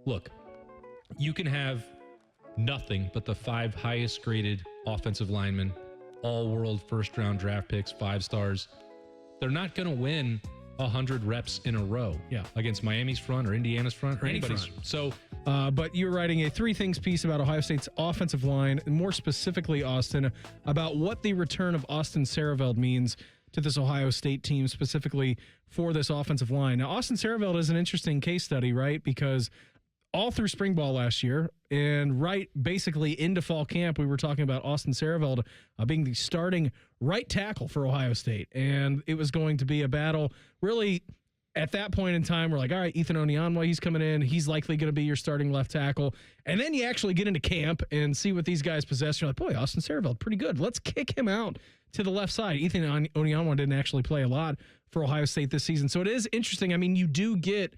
look, you can have nothing but the 5 highest graded offensive linemen, all-world first-round draft picks, 5 stars. They're not going to win 100 reps in a row against Miami's front or Indiana's front or anybody's front. So, but you're writing a 3 things piece about Ohio State's offensive line, and more specifically, Austin, about what the return of Austin Siereveld means to this Ohio State team, specifically for this offensive line. Now, Austin Siereveld is an interesting case study, right? Because all through spring ball last year and basically into fall camp, we were talking about Austin Siereveld being the starting right tackle for Ohio State. And it was going to be a battle. Really, at that point in time, we're like, all right, Ethan Onyeonwa, he's coming in. He's likely going to be your starting left tackle. And then you actually get into camp and see what these guys possess. You're like, boy, Austin Siereveld, pretty good. Let's kick him out to the left side. Ethan Onyeonwa didn't actually play a lot for Ohio State this season. So it is interesting. I mean, you do get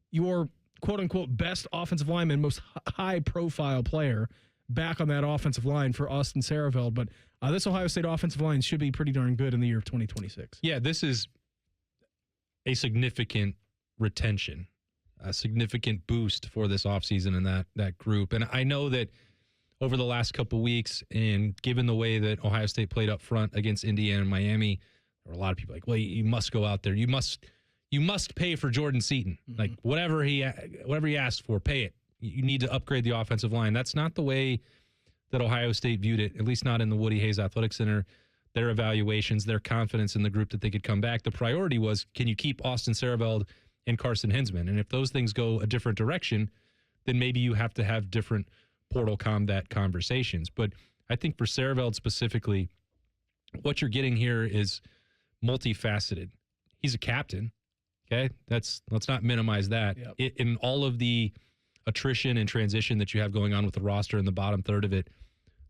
your quote-unquote best offensive lineman, most high-profile player back on that offensive line for Austin Siereveld. But this Ohio State offensive line should be pretty darn good in the year of 2026. Yeah, this is a significant retention, a significant boost for this offseason and that group. And I know that over the last couple of weeks, and given the way that Ohio State played up front against Indiana and Miami, there were a lot of people like, well, you must go out there. You must pay for Jordan Seaton. Mm-hmm. Like whatever he asked for, pay it. You need to upgrade the offensive line. That's not the way that Ohio State viewed it, at least not in the Woody Hayes Athletic Center. Their evaluations, their confidence in the group that they could come back. The priority was, can you keep Austin Siereveld and Carson Hinsman? And if those things go a different direction, then maybe you have to have different portal combat conversations. But I think for Saravevelt specifically, what you're getting here is multifaceted. He's a captain. Okay, let's not minimize that. Yep. In all of the attrition and transition that you have going on with the roster in the bottom third of it,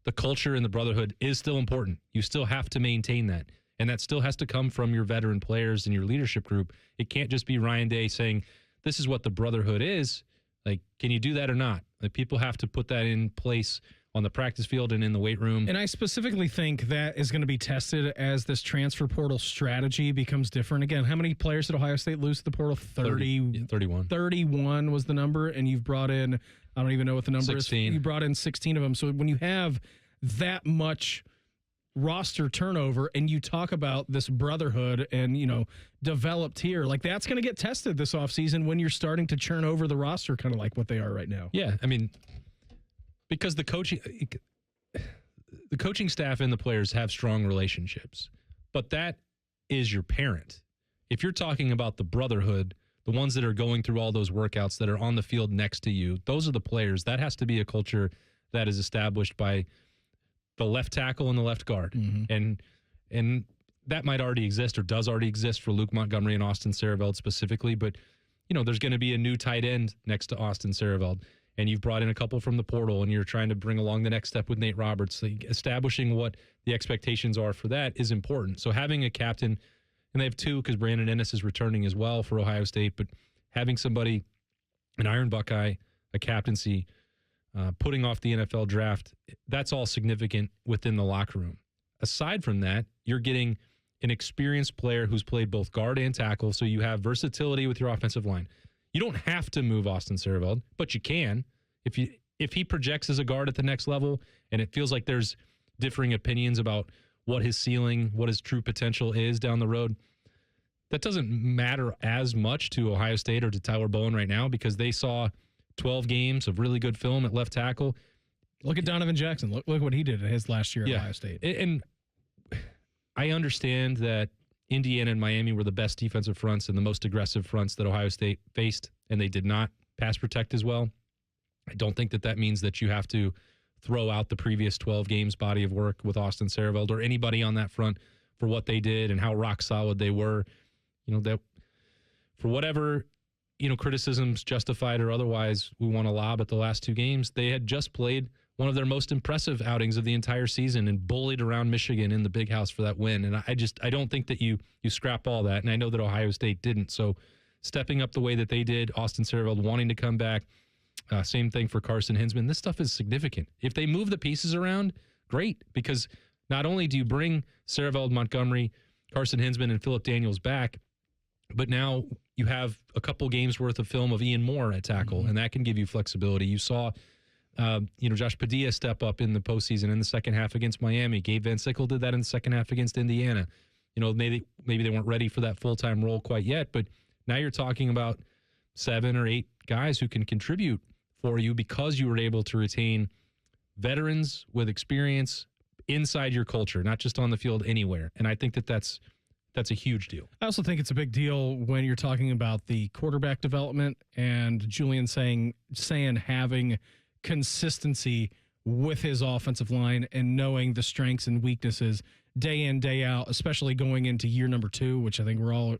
the culture and the brotherhood is still important. You still have to maintain that. And that still has to come from your veteran players and your leadership group. It can't just be Ryan Day saying, this is what the brotherhood is. Like, can you do that or not? Like, people have to put that in place on the practice field and in the weight room. And I specifically think that is going to be tested as this transfer portal strategy becomes different. Again, how many players did Ohio State lose to the portal? 31. 31 was the number, and you've brought in, I don't even know what the number 16. is. You brought in 16 of them. So when you have that much roster turnover and you talk about this brotherhood and, developed here, like that's going to get tested this offseason when you're starting to churn over the roster, kind of like what they are right now. Yeah, I mean, because the coaching staff and the players have strong relationships, but that is your parent. If you're talking about the brotherhood, the ones that are going through all those workouts that are on the field next to you, those are the players. That has to be a culture that is established by the left tackle and the left guard. Mm-hmm. And that might already exist or does already exist for Luke Montgomery and Austin Siereveld specifically, but there's going to be a new tight end next to Austin Siereveld. And you've brought in a couple from the portal, and you're trying to bring along the next step with Nate Roberts. Like, establishing what the expectations are for that is important. So having a captain, and they have 2 because Brandon Ennis is returning as well for Ohio State, but having somebody, an Iron Buckeye, a captaincy, putting off the NFL draft, that's all significant within the locker room. Aside from that, you're getting an experienced player who's played both guard and tackle, so you have versatility with your offensive line. You don't have to move Austin Siereveld, but you can. If he projects as a guard at the next level, and it feels like there's differing opinions about what his ceiling, what his true potential is down the road, that doesn't matter as much to Ohio State or to Tyler Bowen right now because they saw 12 games of really good film at left tackle. Look at Donovan Jackson. Look what he did in his last year at Ohio State. And I understand that Indiana and Miami were the best defensive fronts and the most aggressive fronts that Ohio State faced, and they did not pass protect as well. I don't think that means that you have to throw out the previous 12 games body of work with Austin Siereveld or anybody on that front for what they did and how rock solid they were. That for whatever, criticisms justified or otherwise we want to lob at the last 2 games, they had just played one of their most impressive outings of the entire season and bullied around Michigan in the Big House for that win. And I don't think that you scrap all that. And I know that Ohio State didn't. So stepping up the way that they did, Austin Siereveld wanting to come back, same thing for Carson Hinsman. This stuff is significant. If they move the pieces around, great, because not only do you bring Siereveld, Montgomery, Carson Hinsman, and Phillip Daniels back, But now you have a couple games worth of film of Ian Moore at tackle, and that can give you flexibility. You saw, Josh Padilla step up in the postseason in the second half against Miami. Gabe Van Sickle did that in the second half against Indiana. Maybe they weren't ready for that full-time role quite yet, but now you're talking about 7 or 8 guys who can contribute for you because you were able to retain veterans with experience inside your culture, not just on the field, anywhere. And I think that's a huge deal. I also think it's a big deal when you're talking about the quarterback development and Julian Sayin having consistency with his offensive line and knowing the strengths and weaknesses day in, day out, especially going into year number 2, which I think we're all